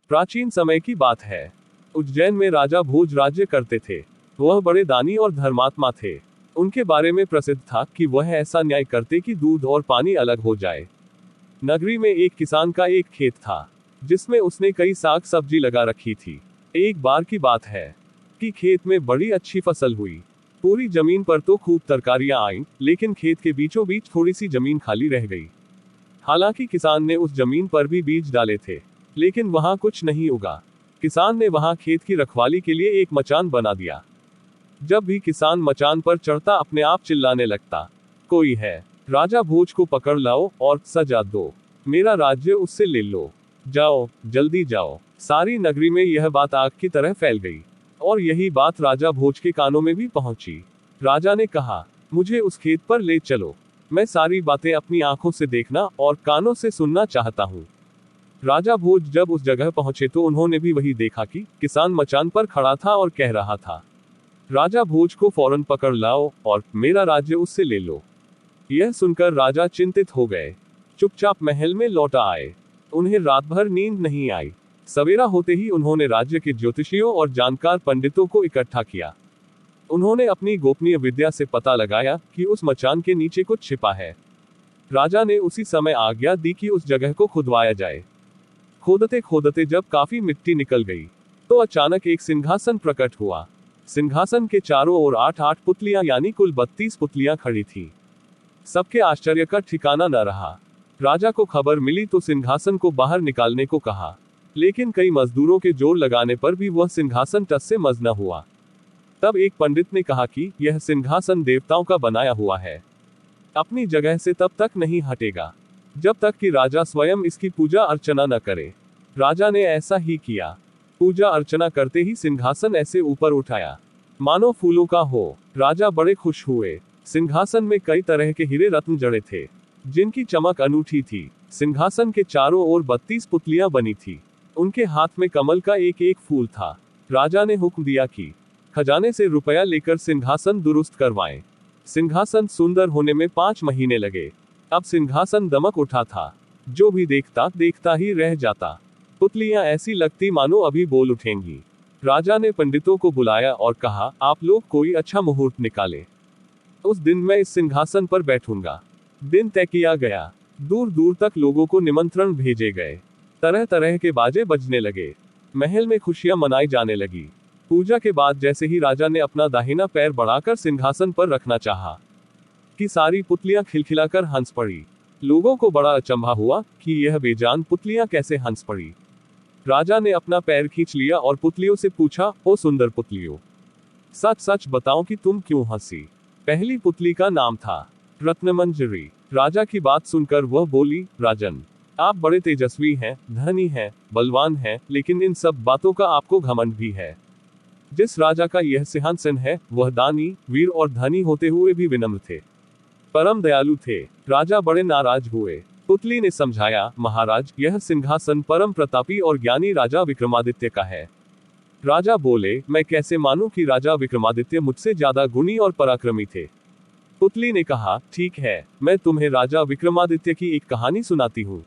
प्राचीन समय की बात है। उज्जैन में राजा भोज राज्य करते थे। वह बड़े दानी और धर्मात्मा थे। उनके बारे में प्रसिद्ध था कि वह ऐसा न्याय करते कि दूध और पानी अलग हो जाए। नगरी में एक किसान का एक खेत था, जिसमें उसने कई साग सब्जी लगा रखी थी। एक बार की बात है कि खेत में बड़ी अच्छी फसल हुई। पूरी जमीन पर तो खूब तरकारियां आईं, लेकिन खेत के बीचों बीच थोड़ी सी जमीन खाली रह गई। हालांकि किसान ने उस जमीन पर भी बीज डाले थे, लेकिन वहां कुछ नहीं उगा। किसान ने वहां खेत की रखवाली के लिए एक मचान बना दिया। जब भी किसान मचान पर चढ़ता अपने आप चिल्लाने लगता, कोई है, राजा भोज को पकड़ लाओ और सजा दो, मेरा राज्य उससे ले लो, जाओ जल्दी जाओ। सारी नगरी में यह बात आग की तरह फैल गई, और यही बात राजा भोज के कानों में भी पहुंची। राजा ने कहा, मुझे उस खेत पर ले चलो, मैं सारी बातें अपनी आंखों से देखना और कानों से सुनना चाहता हूँ। राजा भोज जब उस जगह पहुंचे तो उन्होंने भी वही देखा कि किसान मचान पर खड़ा था और कह रहा था, राजा भोज को फौरन पकड़ लाओ और मेरा राज्य उससे ले लो। यह सुनकर राजा चिंतित हो गए। चुपचाप महल में लौटा आए। उन्हें रात भर नींद नहीं आई। सवेरा होते ही उन्होंने राज्य के ज्योतिषियों और जानकार पंडितों को इकट्ठा किया। उन्होंने अपनी गोपनीय विद्या से पता लगाया कि उस मचान के नीचे कुछ छिपा है। राजा ने उसी समय आज्ञा दी कि उस जगह को खुदवाया जाए। खोदते खोदते जब काफी मिट्टी निकल गई, तो अचानक एक सिंहासन प्रकट हुआ। सिंहासन के चारों ओर 8-8 पुतलियां यानी कुल 32 पुतलियां खड़ी थीं। सबके आश्चर्य का ठिकाना न रहा। राजा को खबर मिली तो सिंहासन को बाहर निकालने को कहा, लेकिन कई मजदूरों के जोर लगाने पर भी वह सिंहासन टस से मस न हुआ। तब एक पंडित ने कहा कि यह सिंहासन देवताओं का बनाया हुआ है, अपनी जगह से तब तक नहीं हटेगा जब तक कि राजा स्वयं इसकी पूजा अर्चना न करे। राजा ने ऐसा ही किया। पूजा अर्चना करते ही सिंहासन ऐसे ऊपर उठाया मानो फूलों का हो। राजा बड़े खुश हुए। सिंहासन में कई तरह के हीरे रत्न जड़े थे, जिनकी चमक अनूठी थी। सिंहासन के चारों ओर 32 पुतलियां बनी थी। उनके हाथ में कमल का एक एक फूल था। राजा ने हुक्म दिया कि खजाने से रुपया लेकर सिंहासन दुरुस्त करवाएं। सिंहासन सुंदर होने में 5 महीने लगे। अब सिंहासन दमक उठा था। जो भी देखता देखता ही रह जाता। पुतलियां ऐसी लगती मानो अभी बोल उठेंगी। राजा ने पंडितों को बुलाया और कहा, आप लोग कोई अच्छा मुहूर्त निकाले, उस दिन मैं इस सिंहासन पर बैठूंगा। दिन तय किया गया। दूर दूर तक लोगों को निमंत्रण भेजे गए। तरह तरह के बाजे बजने लगे। महल में खुशियां मनाई जाने लगी। पूजा के बाद जैसे ही राजा ने अपना दाहिना पैर बढ़ाकर सिंहासन पर रखना चाहा, कि सारी पुतलियां खिलखिलाकर हंस पड़ी। लोगों को बड़ा अचंभा हुआ कि यह बेजान पुतलियां कैसे हंस पड़ी। राजा ने अपना पैर खींच लिया और पुतलियों से पूछा, ओ सुंदर पुतलियों, सच सच बताओ कि तुम क्यों हंसी। पहली पुतली का नाम था रत्नमंजरी। राजा की बात सुनकर वह बोली, राजन, आप बड़े तेजस्वी हैं, धनी हैं, बलवान हैं, लेकिन इन सब बातों का आपको घमंड भी है। जिस राजा का यह सिंहासन है, वह दानी, वीर और धनी होते हुए भी विनम्र थे, परम दयालु थे। राजा बड़े नाराज हुए। पुतली ने समझाया, महाराज, यह सिंहासन परम प्रतापी और ज्ञानी राजा विक्रमादित्य का है। राजा बोले, मैं कैसे मानूं कि राजा विक्रमादित्य मुझसे ज्यादा गुणी और पराक्रमी थे। पुतली ने कहा, ठीक है, मैं तुम्हें राजा विक्रमादित्य की एक कहानी सुनाती हूँ।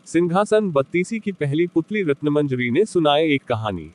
सिंहासन 32 की पहली पुतली रत्नमंजरी ने सुनाए एक कहानी।